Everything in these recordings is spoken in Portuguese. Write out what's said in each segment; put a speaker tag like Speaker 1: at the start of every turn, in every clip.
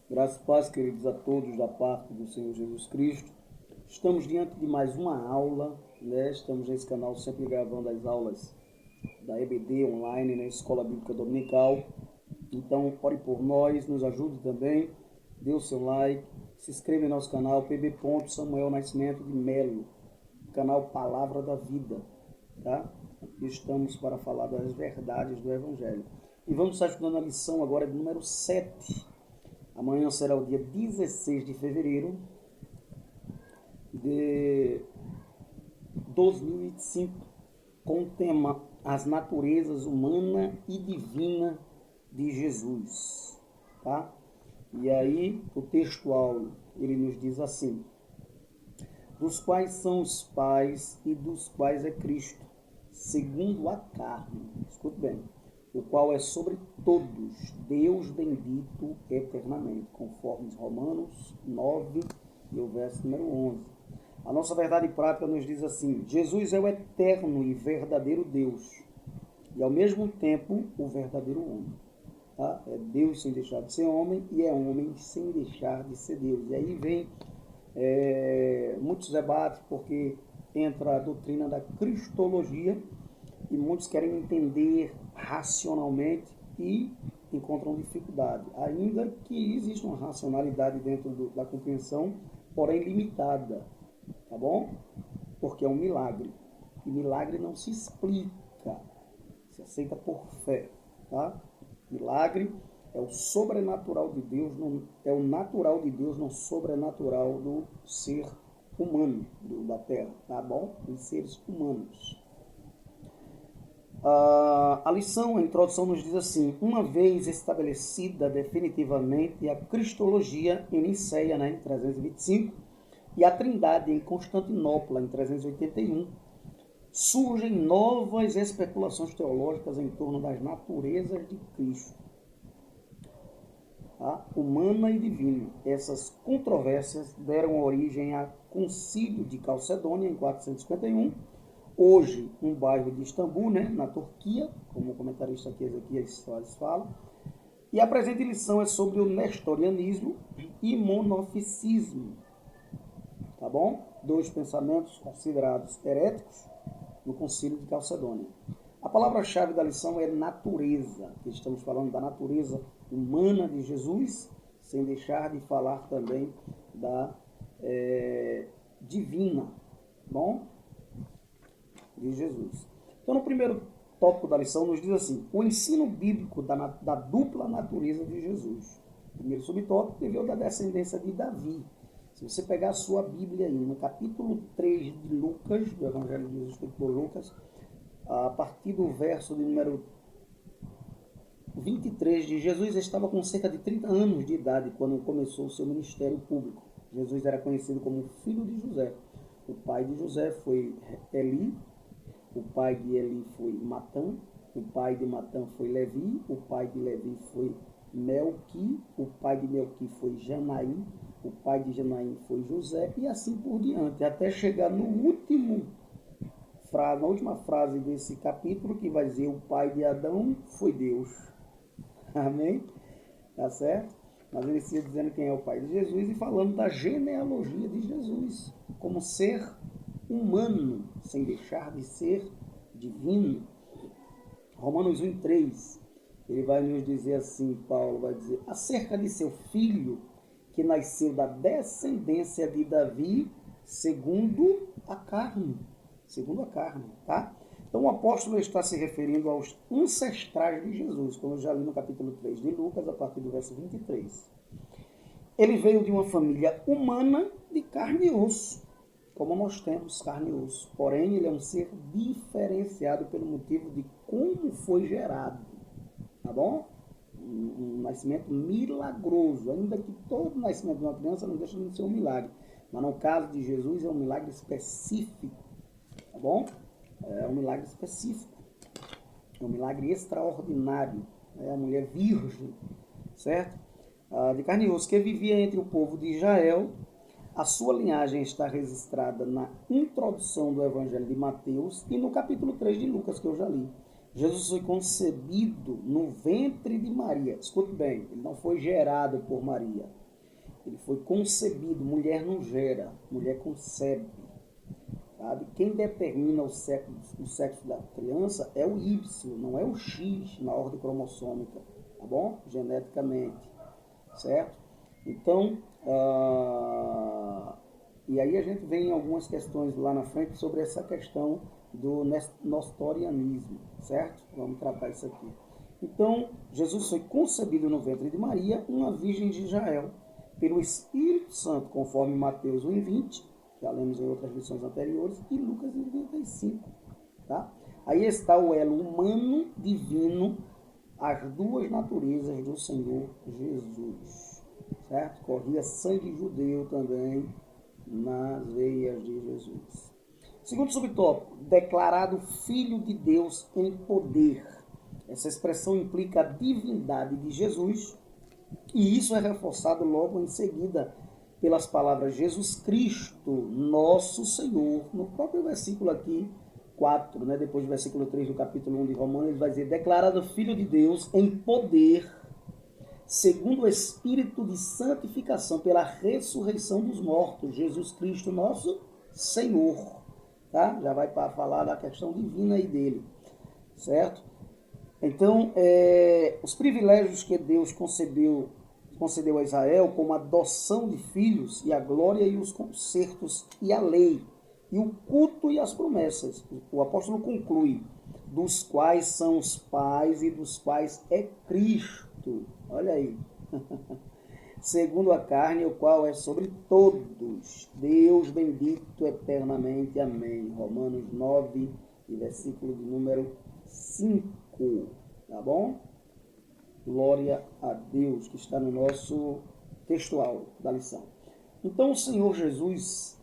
Speaker 1: Graças e paz, queridos, a todos da parte do Senhor Jesus Cristo. Estamos diante de mais uma aula, né? Estamos nesse canal sempre gravando as aulas da EBD online, né? Escola Bíblica Dominical. Então, ore por nós, nos ajude também, dê o seu like, se inscreva em nosso canal PB. Samuel Nascimento de Melo, canal Palavra da Vida, tá? Aqui estamos para falar das verdades do Evangelho. E vamos estar estudando a lição agora de número 7. Amanhã será o dia 16 de fevereiro de 2025, com o tema As Naturezas Humana e Divina de Jesus. Tá? E aí, o textual, ele nos diz assim: dos quais são os pais e dos quais é Cristo, segundo a carne. Escute bem. O qual é sobre todos, Deus bendito eternamente, conforme Romanos 9 e o verso número 11. A nossa verdade prática nos diz assim: Jesus é o eterno e verdadeiro Deus, e ao mesmo tempo o verdadeiro homem. Tá? É Deus sem deixar de ser homem, e é homem sem deixar de ser Deus. E aí vem muitos debates, porque entra a doutrina da cristologia, e muitos querem entender racionalmente e encontram dificuldade, ainda que existe uma racionalidade dentro da compreensão, porém limitada, tá bom? Porque é um milagre, e milagre não se explica, se aceita por fé, tá? Milagre é o sobrenatural de Deus, é o natural de Deus, não sobrenatural do ser humano da Terra, tá bom? Dos seres humanos. A lição, a introdução nos diz assim: uma vez estabelecida definitivamente a cristologia em Nicéia, né, em 325, e a Trindade em Constantinopla, em 381, surgem novas especulações teológicas em torno das naturezas de Cristo, tá? Humana e divina. Essas controvérsias deram origem ao Concílio de Calcedônia, em 451, hoje um bairro de Istambul, né, na Turquia, como o comentarista aqui Ezequias Soares fala. E a presente lição é sobre o nestorianismo e monofisismo, tá bom? Dois pensamentos considerados heréticos no Concílio de Calcedônia. A palavra-chave da lição é natureza. Estamos falando da natureza humana de Jesus, sem deixar de falar também da divina, bom? De Jesus. Então, no primeiro tópico da lição, nos diz assim: o ensino bíblico da dupla natureza de Jesus. O primeiro subtópico veio da descendência de Davi. Se você pegar a sua Bíblia aí, no capítulo 3 de Lucas, do Evangelho de Jesus escrito por Lucas, a partir do verso de número 23, de Jesus estava com cerca de 30 anos de idade quando começou o seu ministério público. Jesus era conhecido como filho de José. O pai de José foi Eli, o pai de Eli foi Matã, o pai de Matã foi Levi, o pai de Levi foi Melqui, o pai de Melqui foi Janaim, o pai de Janaim foi José, e assim por diante, até chegar na última frase desse capítulo, que vai dizer: o pai de Adão foi Deus. Amém? Tá certo? Mas ele inicia dizendo quem é o pai de Jesus e falando da genealogia de Jesus como ser humano, sem deixar de ser divino. Romanos 1:3, ele vai nos dizer assim, Paulo vai dizer, acerca de seu filho, que nasceu da descendência de Davi, segundo a carne. Segundo a carne, tá? Então o apóstolo está se referindo aos ancestrais de Jesus, como eu já li no capítulo 3 de Lucas, a partir do verso 23. Ele veio de uma família humana de carne e osso, como nós temos carne e osso. Porém, ele é um ser diferenciado pelo motivo de como foi gerado. Tá bom? Um nascimento milagroso. Ainda que todo nascimento de uma criança não deixa de ser um milagre. Mas no caso de Jesus é um milagre específico. Tá bom? É um milagre específico. É um milagre extraordinário. É a mulher virgem, certo? De carne e osso, que vivia entre o povo de Israel. A sua linhagem está registrada na introdução do Evangelho de Mateus e no capítulo 3 de Lucas, que eu já li. Jesus foi concebido no ventre de Maria. Escute bem, ele não foi gerado por Maria. Ele foi concebido. Mulher não gera, mulher concebe. Sabe? Quem determina o sexo da criança é o Y, não é o X na ordem cromossômica, tá bom? Geneticamente, certo? Então, e aí a gente vem em algumas questões lá na frente sobre essa questão do nestorianismo, certo? Vamos tratar isso aqui. Então, Jesus foi concebido no ventre de Maria, uma virgem de Israel, pelo Espírito Santo, conforme Mateus 1:20, já lemos em outras lições anteriores, e Lucas 1:35, tá? Aí está o elo humano, divino, as duas naturezas do Senhor Jesus, certo? Corria sangue judeu também nas veias de Jesus. Segundo subtópico, declarado Filho de Deus em poder. Essa expressão implica a divindade de Jesus, e isso é reforçado logo em seguida pelas palavras Jesus Cristo, nosso Senhor. No próprio versículo aqui, 4, né, depois do versículo 3 do capítulo 1 de Romanos, ele vai dizer, declarado Filho de Deus em poder, segundo o Espírito de santificação, pela ressurreição dos mortos, Jesus Cristo, nosso Senhor. Tá? Já vai para falar da questão divina aí dele, certo? Então, os privilégios que Deus concedeu a Israel, como a adoção de filhos, e a glória e os concertos e a lei, e o culto e as promessas. O apóstolo conclui, dos quais são os pais e dos quais é Cristo. Olha aí. Segundo a carne, o qual é sobre todos. Deus bendito eternamente. Amém. Romanos 9, e versículo de número 5. Tá bom? Glória a Deus, que está no nosso textual da lição. Então, o Senhor Jesus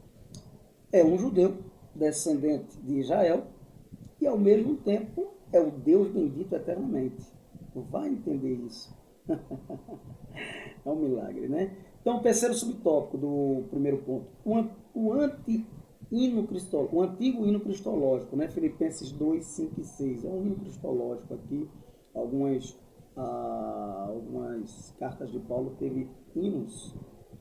Speaker 1: é um judeu, descendente de Israel, e ao mesmo tempo é o Deus bendito eternamente. Vai entender isso. É um milagre, né? Então, o terceiro subtópico do primeiro ponto. O antigo hino cristológico, né? Filipenses 2, 5 e 6. É um hino cristológico aqui. Algumas cartas de Paulo teve hinos,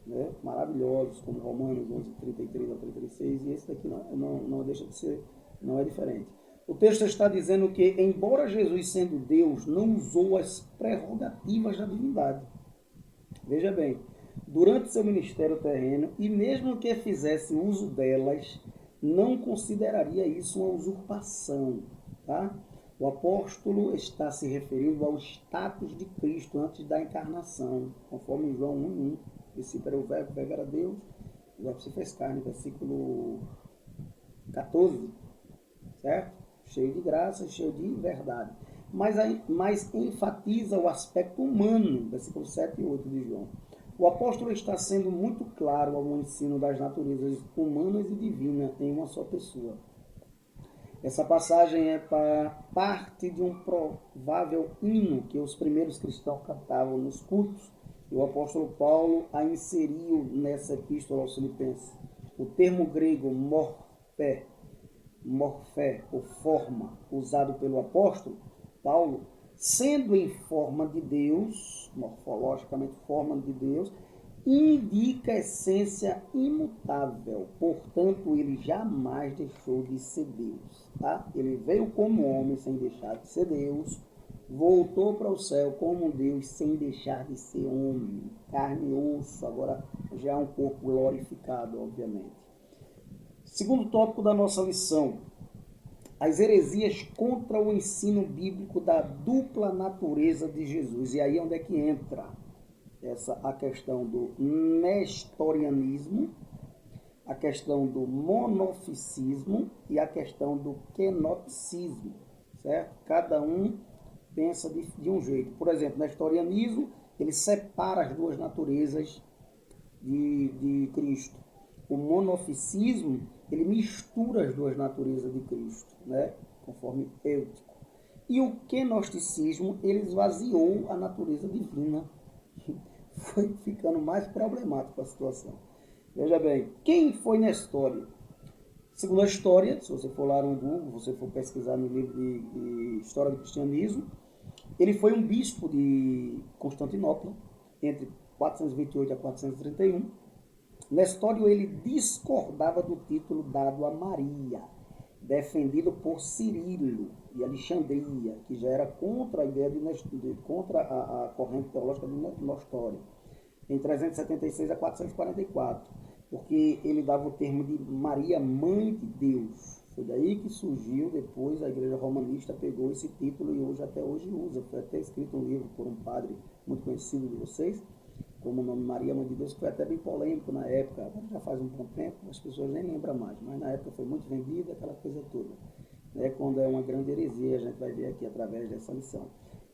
Speaker 1: né, maravilhosos, como Romanos 11, 33 a 36. E esse daqui não deixa de ser, não é diferente. O texto está dizendo que, embora Jesus sendo Deus, não usou as prerrogativas da divindade. Veja bem, durante seu ministério terreno, e mesmo que fizesse uso delas, não consideraria isso uma usurpação, tá? O apóstolo está se referindo ao status de Cristo antes da encarnação, conforme João 1:1. Princípio era o verbo era Deus, o verbo se fez carne, versículo 14, certo? Cheio de graça, cheio de verdade. Mas enfatiza o aspecto humano, versículo 7 e 8 de João. O apóstolo está sendo muito claro ao ensino das naturezas humanas e divinas em uma só pessoa. Essa passagem é parte de um provável hino que os primeiros cristãos cantavam nos cultos, e o apóstolo Paulo a inseriu nessa epístola aos Filipenses. O termo grego morfé, ou forma, usado pelo apóstolo Paulo, sendo em forma de Deus, morfologicamente forma de Deus, indica essência imutável. Portanto, ele jamais deixou de ser Deus. Tá? Ele veio como homem sem deixar de ser Deus, voltou para o céu como Deus sem deixar de ser homem, carne e osso, agora já um corpo glorificado, obviamente. Segundo tópico da nossa lição, as heresias contra o ensino bíblico da dupla natureza de Jesus. E aí onde é que entra a questão do nestorianismo, a questão do monofisismo e a questão do kenoticismo, certo? Cada um pensa de um jeito. Por exemplo, o nestorianismo, ele separa as duas naturezas de Cristo. O monofisismo, ele mistura as duas naturezas de Cristo, né? Conforme Eutico. E o kenoticismo, ele esvaziou a natureza divina. Foi ficando mais problemático a situação. Veja bem, quem foi Nestório? Segundo a história, se você for lá no Google, se você for pesquisar no livro de História do Cristianismo, ele foi um bispo de Constantinopla, entre 428 a 431. Nestório, ele discordava do título dado a Maria, defendido por Cirilo de Alexandria, que já era contra a ideia contra a corrente teológica de Nestório, em 376 a 444, porque ele dava o termo de Maria, mãe de Deus. Foi daí que surgiu, depois a igreja romanista pegou esse título e hoje até hoje usa. Foi até escrito um livro por um padre muito conhecido de vocês, como o nome Maria, mãe de Deus, que foi até bem polêmico na época. Agora já faz um bom tempo, as pessoas nem lembram mais, mas na época foi muito vendida, aquela coisa toda. Quando é uma grande heresia, a gente vai ver aqui através dessa lição.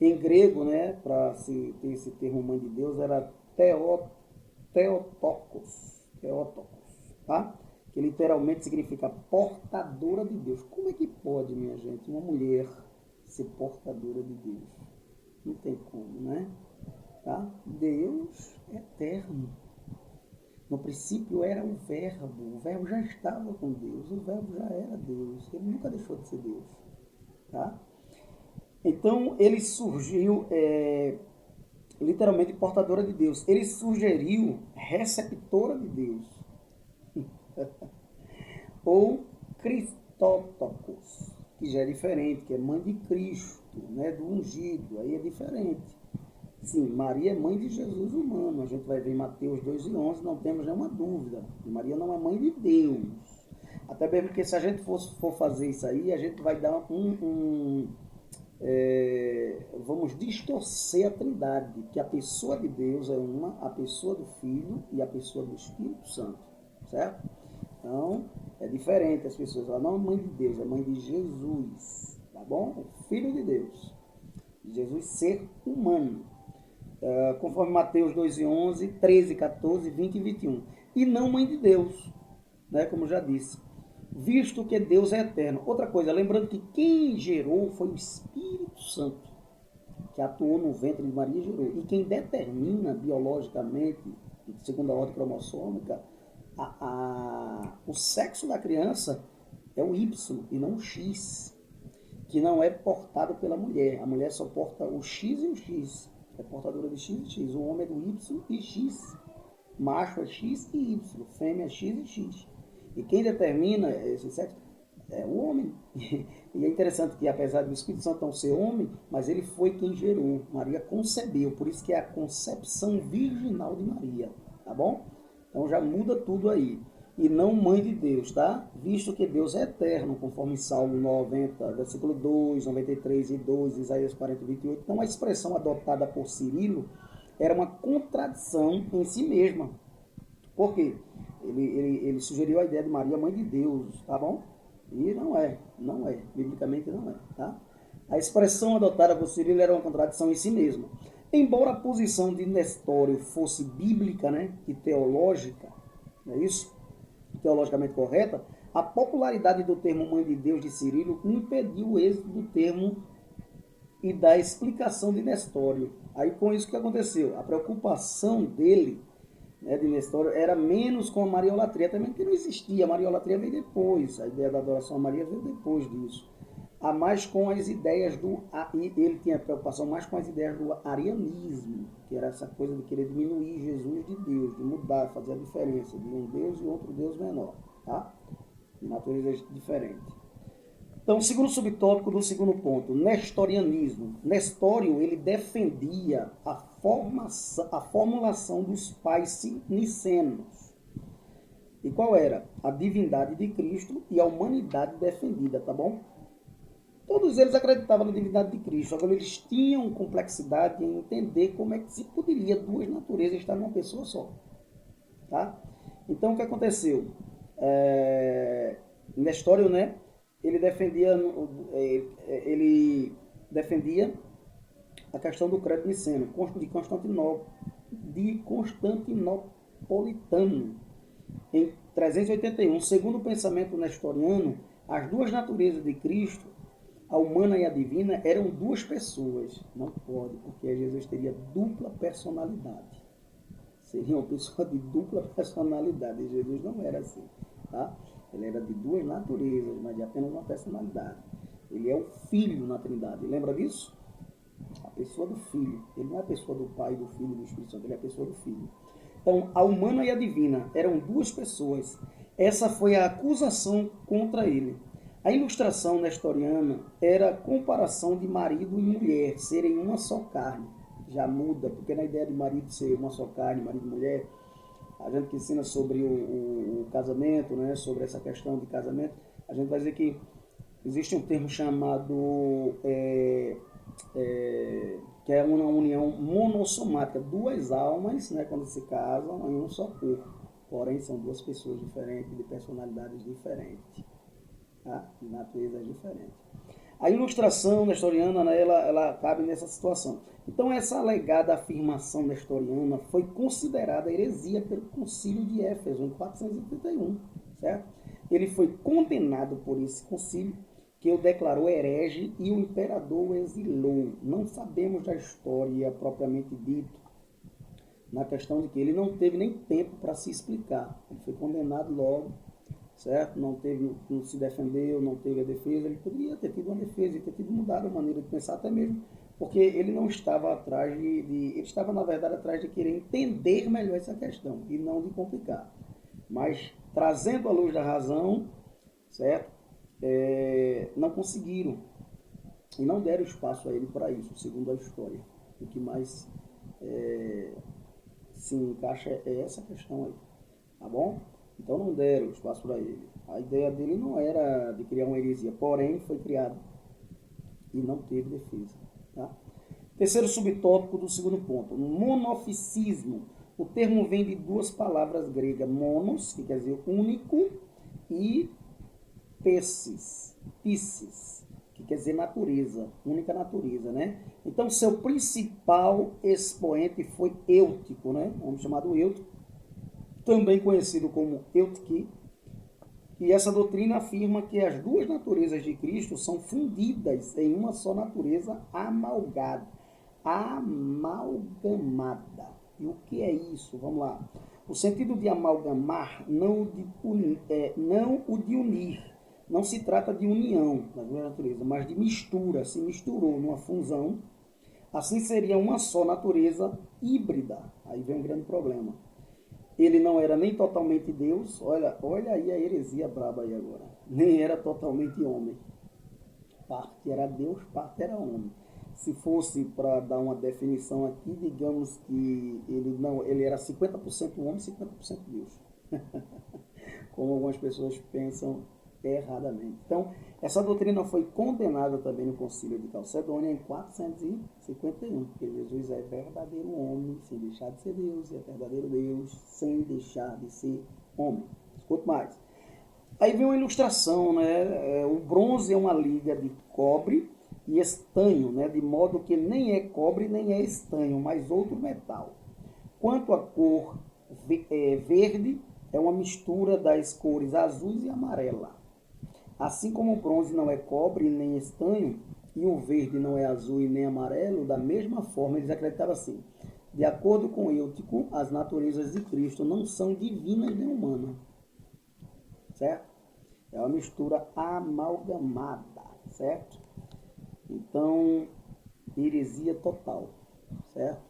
Speaker 1: Em grego, para se ter esse termo mãe de Deus, era Theotokos, tá? Que literalmente significa portadora de Deus. Como é que pode, minha gente, uma mulher ser portadora de Deus? Não tem como, né? Tá? Deus é eterno. No princípio era o verbo já estava com Deus, o verbo já era Deus, ele nunca deixou de ser Deus. Tá? Então ele surgiu literalmente portadora de Deus. Ele sugeriu receptora de Deus. Ou Cristótocos, que já é diferente, que é mãe de Cristo, do ungido, aí é diferente. Sim, Maria é mãe de Jesus humano, a gente vai ver em Mateus 2:11, não temos nenhuma dúvida. Maria não é mãe de Deus. Até mesmo porque se a gente for fazer isso aí, a gente vai dar vamos distorcer a trindade, que a pessoa de Deus é uma, a pessoa do Filho e a pessoa do Espírito Santo, certo? Então, é diferente as pessoas, ela não é mãe de Deus, é mãe de Jesus, tá bom? O Filho de Deus, Jesus ser humano, conforme Mateus 2:11, 13, 14, 20 e 21, e não mãe de Deus, como já disse, visto que Deus é eterno. Outra coisa, lembrando que quem gerou foi o Espírito Santo, que atuou no ventre de Maria e gerou. E quem determina biologicamente, segundo a ordem cromossômica, o sexo da criança é o Y e não o X, que não é portado pela mulher. A mulher só porta o X e o X. É portadora de X e X. O homem é do Y e X. Macho é X e Y. Fêmea é X e X. E quem determina esse sexo é o homem. E é interessante que, apesar do Espírito Santo não ser homem, mas ele foi quem gerou. Maria concebeu. Por isso que é a concepção virginal de Maria. Tá bom? Então já muda tudo aí. E não mãe de Deus, tá? Visto que Deus é eterno, conforme Salmo 90, versículo 2, 93 e 2, Isaías 40, 28. Então a expressão adotada por Cirilo era uma contradição em si mesma. Por quê? Ele sugeriu a ideia de Maria, mãe de Deus, tá bom? E não é, biblicamente não é, tá? A expressão adotada por Cirilo era uma contradição em si mesma. Embora a posição de Nestório fosse bíblica, e teológica, não é isso? Teologicamente correta, a popularidade do termo mãe de Deus de Cirilo impediu o êxito do termo e da explicação de Nestório. Aí com isso que aconteceu, a preocupação dele, de Nestório, era menos com a mariolatria, também que não existia, a mariolatria veio depois, a ideia da adoração a Maria veio depois disso. A mais com as ideias ele tinha preocupação mais com as ideias do arianismo, que era essa coisa de querer diminuir Jesus de Deus, de mudar, fazer a diferença de um Deus e outro Deus menor, tá? De natureza diferente. Então, segundo subtópico do segundo ponto, nestorianismo. Nestório, ele defendia a formulação dos pais nicenos. E qual era? A divindade de Cristo e a humanidade defendida, tá bom? Todos eles acreditavam na divindade de Cristo, agora eles tinham complexidade em entender como é que se poderia duas naturezas estar numa pessoa só. Tá? Então, o que aconteceu? Nestório, ele defendia a questão do credo niceno, de Constantinopolitano, em 381. Segundo o pensamento nestoriano, as duas naturezas de Cristo, a humana e a divina, eram duas pessoas. Não pode, porque Jesus teria dupla personalidade. Seria uma pessoa de dupla personalidade. Jesus não era assim. Tá? Ele era de duas naturezas, mas de apenas uma personalidade. Ele é o Filho na Trindade. Lembra disso? A pessoa do Filho. Ele não é a pessoa do Pai, do Filho e do Espírito Santo. Ele é a pessoa do Filho. Então, a humana e a divina eram duas pessoas. Essa foi a acusação contra ele. A ilustração nestoriana era a comparação de marido e mulher serem uma só carne. Já muda, porque na ideia de marido ser uma só carne, marido e mulher, a gente que ensina sobre o casamento, né, sobre essa questão de casamento, a gente vai dizer que existe um termo chamado que é uma união monossomática, duas almas, né, quando se casam em um só corpo, porém são duas pessoas diferentes, de personalidades diferentes, tá? De naturezas diferentes. A ilustração nestoriana, né, ela cabe nessa situação. Então, essa alegada afirmação nestoriana foi considerada heresia pelo Concílio de Éfeso, em 431, certo? Ele foi condenado por esse concílio, que o declarou herege e o imperador o exilou. Não sabemos da história propriamente dito, na questão de que ele não teve nem tempo para se explicar. Ele foi condenado logo, certo? Não se defendeu, não teve a defesa. Ele poderia ter tido uma defesa e ter tido mudado a maneira de pensar, até mesmo porque ele não estava atrás ele estava, na verdade, atrás de querer entender melhor essa questão e não de complicar. Mas, trazendo à luz da razão, certo? Não conseguiram e não deram espaço a ele para isso, segundo a história. O que mais se encaixa é essa questão aí, tá bom? Então não deram espaço para ele. A ideia dele não era de criar uma heresia, porém foi criado e não teve defesa. Tá? Terceiro subtópico do segundo ponto, monoficismo. O termo vem de duas palavras gregas, monos, que quer dizer único, e piscis, que quer dizer natureza, única natureza, né? Então, seu principal expoente foi Eutico, né? Um homem chamado Eutico, também conhecido como Eutique, e essa doutrina afirma que as duas naturezas de Cristo são fundidas em uma só natureza amalgamada. E o que é isso? Vamos lá. O sentido de amalgamar, não o de unir. Não se trata de união das duas naturezas, mas de mistura. Se misturou numa fusão. Assim seria uma só natureza híbrida. Aí vem um grande problema. Ele não era nem totalmente Deus. Olha aí a heresia braba aí agora. Nem era totalmente homem. Parte era Deus, parte era homem. Se fosse para dar uma definição aqui, digamos que ele era 50% homem, 50% Deus. Como algumas pessoas pensam erradamente. Então, essa doutrina foi condenada também no Concílio de Calcedônia em 451, porque Jesus é verdadeiro homem sem deixar de ser Deus, e é verdadeiro Deus sem deixar de ser homem. Escuta mais. Aí vem uma ilustração, né? O bronze é uma liga de cobre e estanho, né? De modo que nem é cobre nem é estanho, mas outro metal. Quanto à cor verde, é uma mistura das cores azul e amarela. Assim como o bronze não é cobre nem estanho, e o verde não é azul e nem amarelo, da mesma forma eles acreditavam assim. De acordo com Eutico, as naturezas de Cristo não são divinas nem humanas. Certo? É uma mistura amalgamada, certo? Então, heresia total, certo?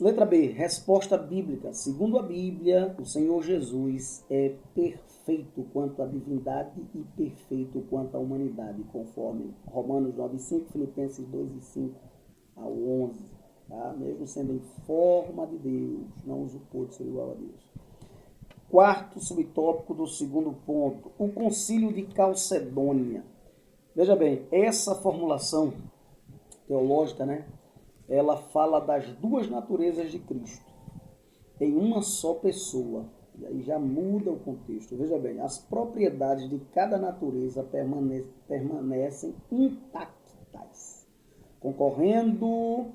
Speaker 1: Letra B, resposta bíblica. Segundo a Bíblia, o Senhor Jesus é perfeito quanto à divindade e perfeito quanto à humanidade, conforme Romanos 9:5, Filipenses 2:5 ao 11, tá? Mesmo sendo em forma de Deus, não usurpou de ser igual a Deus. Quarto subtópico do segundo ponto, o Concílio de Calcedônia. Veja bem, essa formulação teológica, né? Ela fala das duas naturezas de Cristo em uma só pessoa. E aí já muda o contexto. Veja bem, as propriedades de cada natureza permanecem intactas, concorrendo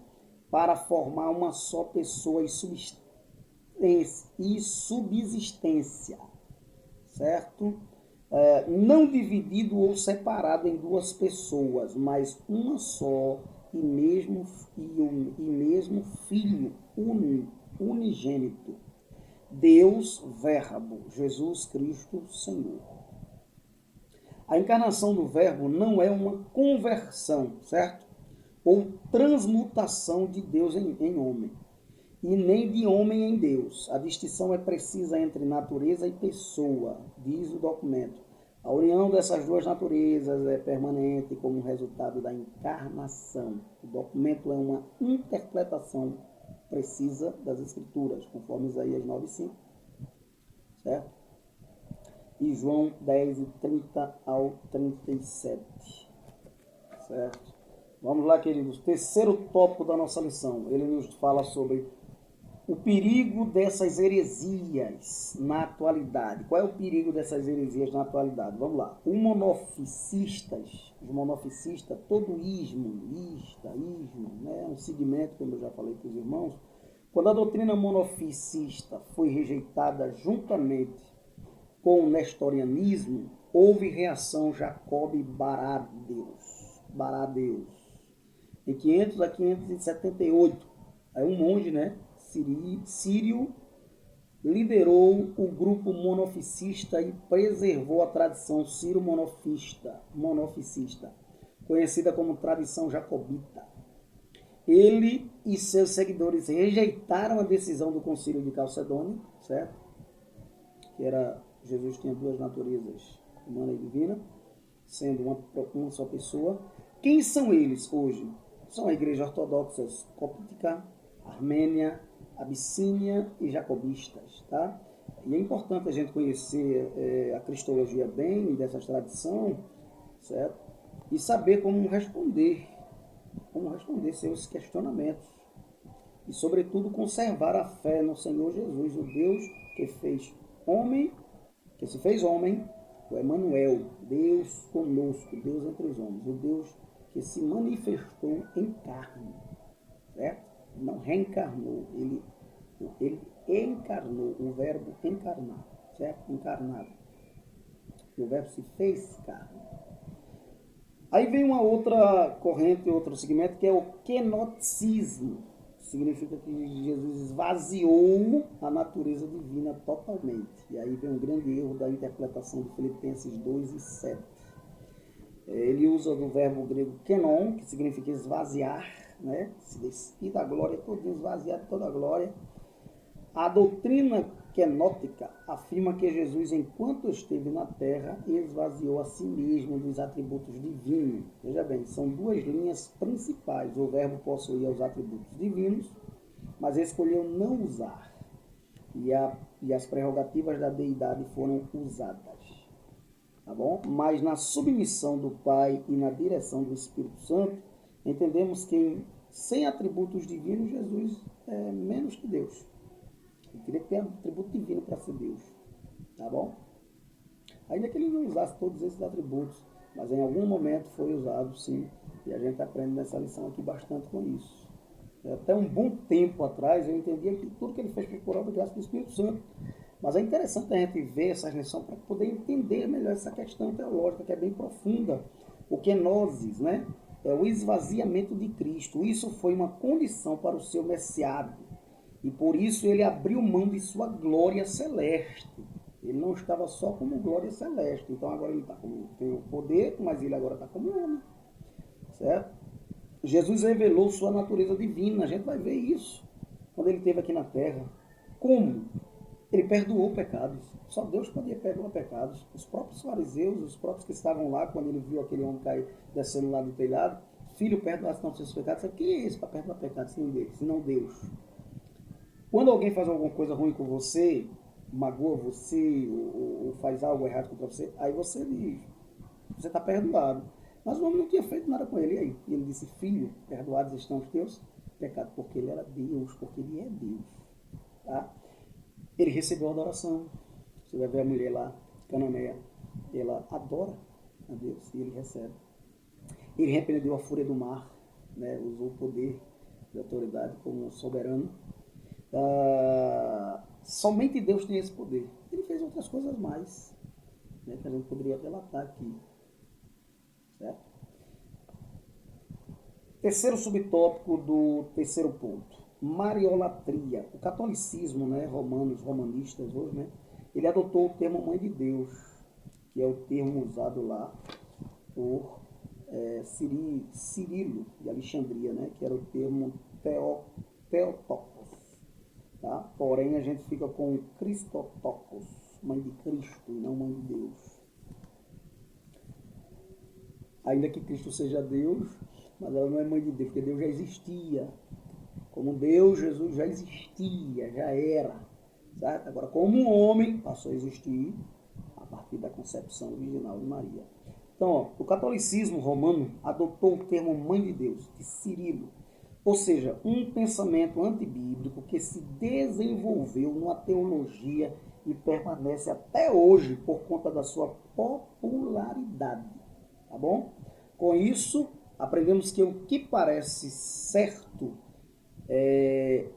Speaker 1: para formar uma só pessoa e subsistência, certo? Não dividido ou separado em duas pessoas, mas uma só e mesmo Filho unigênito. Deus Verbo, Jesus Cristo Senhor. A encarnação do Verbo não é uma conversão, certo? Ou transmutação de Deus em homem, e nem de homem em Deus. A distinção é precisa entre natureza e pessoa, diz o documento. A união dessas duas naturezas é permanente como resultado da encarnação. O documento é uma interpretação precisa das Escrituras, conforme Isaías 9:5, certo? E João 10, 30 ao 37, certo? Vamos lá, queridos. Terceiro tópico da nossa lição. Ele nos fala sobre o perigo dessas heresias na atualidade. Qual é o perigo dessas heresias na atualidade? Vamos lá. Os monoficistas, todo ismo, né? Um segmento, como eu já falei para os irmãos, quando a doutrina monofisista foi rejeitada juntamente com o nestorianismo, houve reação Jacob-Baradeus, em 500 a 578. Aí um monge, né, sírio, liderou o grupo monoficista e preservou a tradição sírio-monoficista, conhecida como tradição jacobita. Ele e seus seguidores rejeitaram a decisão do Concílio de Calcedônia, certo? Que era, Jesus tinha duas naturezas, humana e divina, sendo uma só pessoa. Quem são eles hoje? São a Igreja Ortodoxa Cóptica, Armênia, Abissínia e Jacobistas, tá? E é importante a gente conhecer a cristologia bem dessas tradições, certo? E saber como responder seus questionamentos. E, sobretudo, conservar a fé no Senhor Jesus, o Deus que se fez homem, o Emanuel, Deus conosco, Deus entre os homens, o Deus que se manifestou em carne, certo? Não reencarnou, ele encarnou, o verbo encarnar, certo? Encarnado. O verbo se fez carne. Aí vem uma outra corrente, outro segmento, que é o kenoticismo. Significa que Jesus esvaziou a natureza divina totalmente. E aí vem um grande erro da interpretação de Filipenses 2:7. Ele usa do verbo grego kenon, que significa esvaziar, né? Se despir da glória toda, esvaziar de toda a glória. A doutrina kenótica afirma que Jesus, enquanto esteve na terra, esvaziou a si mesmo dos atributos divinos. Veja bem, são duas linhas principais. O verbo possuía os atributos divinos, mas escolheu não usar. E as prerrogativas da deidade foram usadas. Tá bom? Mas na submissão do Pai e na direção do Espírito Santo, entendemos que sem atributos divinos, Jesus é menos que Deus. Ele teria que ter atributo divino para ser Deus. Tá bom? Ainda que ele não usasse todos esses atributos, mas em algum momento foi usado, sim. E a gente aprende nessa lição aqui bastante com isso. Até um bom tempo atrás eu entendia que tudo que ele fez foi por obra e graça do Espírito Santo. Mas é interessante a gente ver essa lição para poder entender melhor essa questão teológica, que é bem profunda. O kenosis, né? É o esvaziamento de Cristo. Isso foi uma condição para o seu messiado. E por isso ele abriu mão de sua glória celeste. Ele não estava só como glória celeste. Então agora ele tem o poder, mas ele agora está como homem. Certo? Jesus revelou sua natureza divina. A gente vai ver isso quando ele esteve aqui na terra. Como? Ele perdoou pecados. Só Deus podia perdoar pecados. Os próprios fariseus, os próprios que estavam lá, quando ele viu aquele homem cair descendo lá do telhado, filho, perdoasse não seus pecados. Quem é esse para perdoar pecados senão Deus? Quando alguém faz alguma coisa ruim com você, magoa você, ou faz algo errado contra você, aí você diz, você está perdoado. Mas o homem não tinha feito nada com ele. E aí? E ele disse, filho, perdoados estão os teus pecados, porque ele era Deus, porque ele é Deus. Tá? Ele recebeu a adoração. Você vai ver a mulher lá, cananeia, ela adora a Deus e ele recebe. Ele repreendeu a fúria do mar, né? Usou o poder de autoridade como soberano. Somente Deus tem esse poder. Ele fez outras coisas mais, né, que a gente poderia relatar aqui. Certo? Terceiro subtópico do terceiro ponto. Mariolatria. O catolicismo, né, romanistas hoje, né, ele adotou o termo Mãe de Deus, que é o termo usado lá por Cirilo de Alexandria, né, que era o termo Theotokos. Tá? Porém, a gente fica com Christotokos, Mãe de Cristo e não Mãe de Deus. Ainda que Cristo seja Deus, mas ela não é Mãe de Deus, porque Deus já existia. Como Deus, Jesus já existia, já era. Certo? Agora, como homem, passou a existir a partir da concepção original de Maria. Então, ó, o catolicismo romano adotou o termo Mãe de Deus, de Cirilo. Ou seja, um pensamento antibíblico que se desenvolveu numa teologia e permanece até hoje por conta da sua popularidade. Tá bom? Com isso, aprendemos que o que parece certo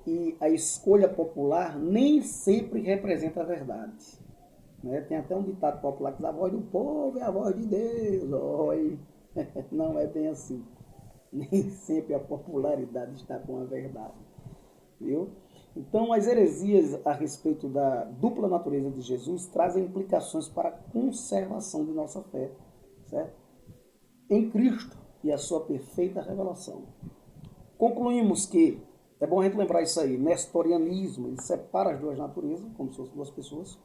Speaker 1: e a escolha popular nem sempre representa a verdade. Né? Tem até um ditado popular que diz: a voz do povo é a voz de Deus. Oi. Não é bem assim. Nem sempre a popularidade está com a verdade. Viu? Então, as heresias a respeito da dupla natureza de Jesus trazem implicações para a conservação de nossa fé, certo? Em Cristo e a sua perfeita revelação. Concluímos que, é bom a gente lembrar isso aí, nestorianismo, ele separa as duas naturezas, como se fossem duas pessoas.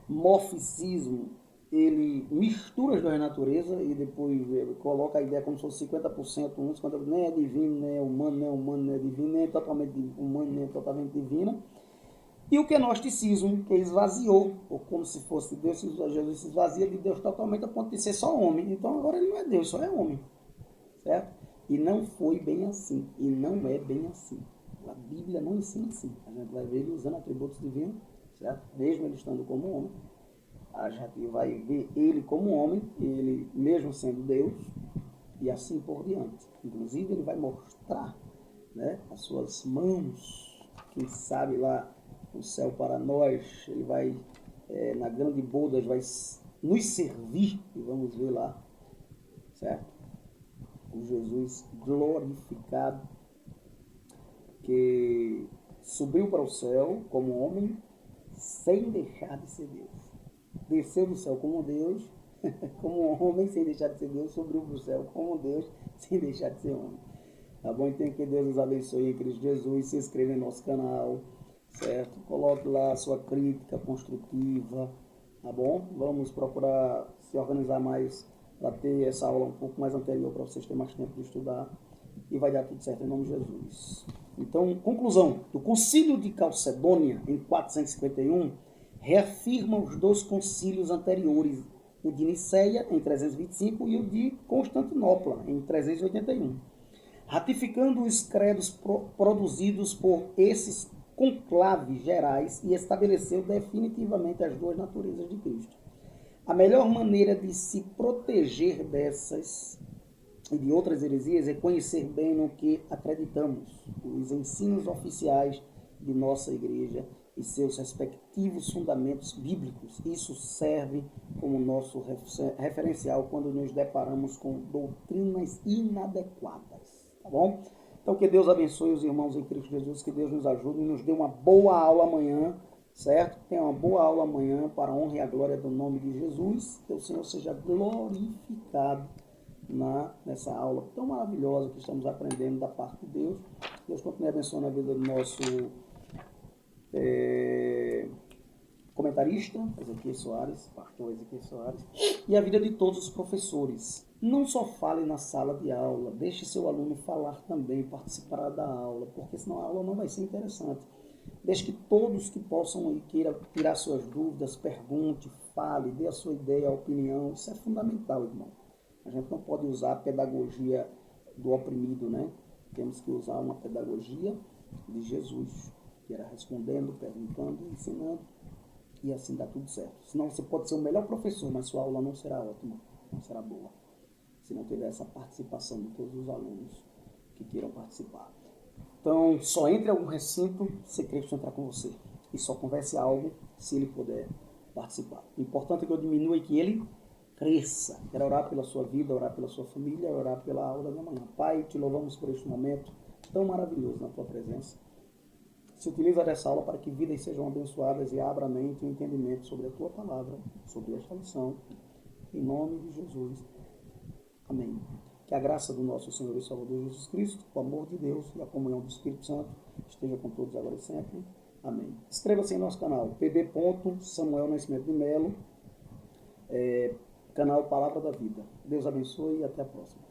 Speaker 1: Morficismo, ele mistura as duas naturezas e depois coloca a ideia como se fosse 50% um, 50%, nem é divino, nem é humano, nem é humano, nem é divino, nem é totalmente humano, nem é totalmente divino. E o gnosticismo, que esvaziou, ou como se fosse Deus, Jesus se esvazia de Deus totalmente a ponto de ser só homem. Então agora ele não é Deus, só é homem. Certo? E não foi bem assim. E não é bem assim. A Bíblia não ensina assim. A gente vai ver ele usando atributos divinos, certo? Mesmo ele estando como homem. A gente vai ver ele como homem, ele mesmo sendo Deus, e assim por diante. Inclusive ele vai mostrar, né, as suas mãos, quem sabe lá no céu para nós, ele vai, na grande bodas, vai nos servir, e vamos ver lá, certo? O Jesus glorificado, que subiu para o céu como homem, sem deixar de ser Deus. Desceu do céu como Deus, como homem, sem deixar de ser Deus, subiu para o céu como Deus, sem deixar de ser homem. Tá bom? Então que Deus nos abençoe em Cristo Jesus. Se inscreva em nosso canal, certo? Coloque lá a sua crítica construtiva, tá bom? Vamos procurar se organizar mais para ter essa aula um pouco mais anterior, para vocês terem mais tempo de estudar, e vai dar tudo certo em nome de Jesus. Então, conclusão: do Concílio de Calcedônia, em 451, reafirma os dois concílios anteriores, o de Niceia, em 325, e o de Constantinopla, em 381, ratificando os credos produzidos por esses conclaves gerais e estabeleceu definitivamente as duas naturezas de Cristo. A melhor maneira de se proteger dessas e de outras heresias é conhecer bem no que acreditamos, os ensinos oficiais de nossa igreja e seus respectivos fundamentos bíblicos. Isso serve como nosso referencial quando nos deparamos com doutrinas inadequadas, tá bom? Então que Deus abençoe os irmãos em Cristo Jesus, que Deus nos ajude e nos dê uma boa aula amanhã, certo? Tenha uma boa aula amanhã para a honra e a glória do nome de Jesus, que o Senhor seja glorificado nessa aula tão maravilhosa que estamos aprendendo da parte de Deus. Deus continue abençoando a vida do nosso comentarista, Ezequiel Soares, pastor Ezequiel Soares, e a vida de todos os professores. Não só fale na sala de aula, deixe seu aluno falar também, participar da aula, porque senão a aula não vai ser interessante. Deixe que todos que possam e queiram tirar suas dúvidas, pergunte, fale, dê a sua ideia, a opinião. Isso é fundamental, irmão. A gente não pode usar a pedagogia do oprimido, né? Temos que usar uma pedagogia de Jesus, que era respondendo, perguntando, ensinando, e assim dá tudo certo. Senão você pode ser o melhor professor, mas sua aula não será ótima, não será boa, se não tiver essa participação de todos os alunos que queiram participar. Então, só entre algum recinto se Cristo entrar com você. E só converse algo se ele puder participar. O importante é que eu diminua e que ele cresça. Quero orar pela sua vida, orar pela sua família, orar pela aula da manhã. Pai, te louvamos por este momento. tão maravilhoso na tua presença. Se utiliza dessa aula para que vidas sejam abençoadas e abra a mente e o entendimento sobre a tua palavra, sobre esta lição. Em nome de Jesus. Amém. Que a graça do nosso Senhor e Salvador Jesus Cristo, o amor de Deus e a comunhão do Espírito Santo esteja com todos agora e sempre. Amém. Inscreva-se em nosso canal, pb.Samuel Nascimento de Melo, canal Palavra da Vida. Deus abençoe e até a próxima.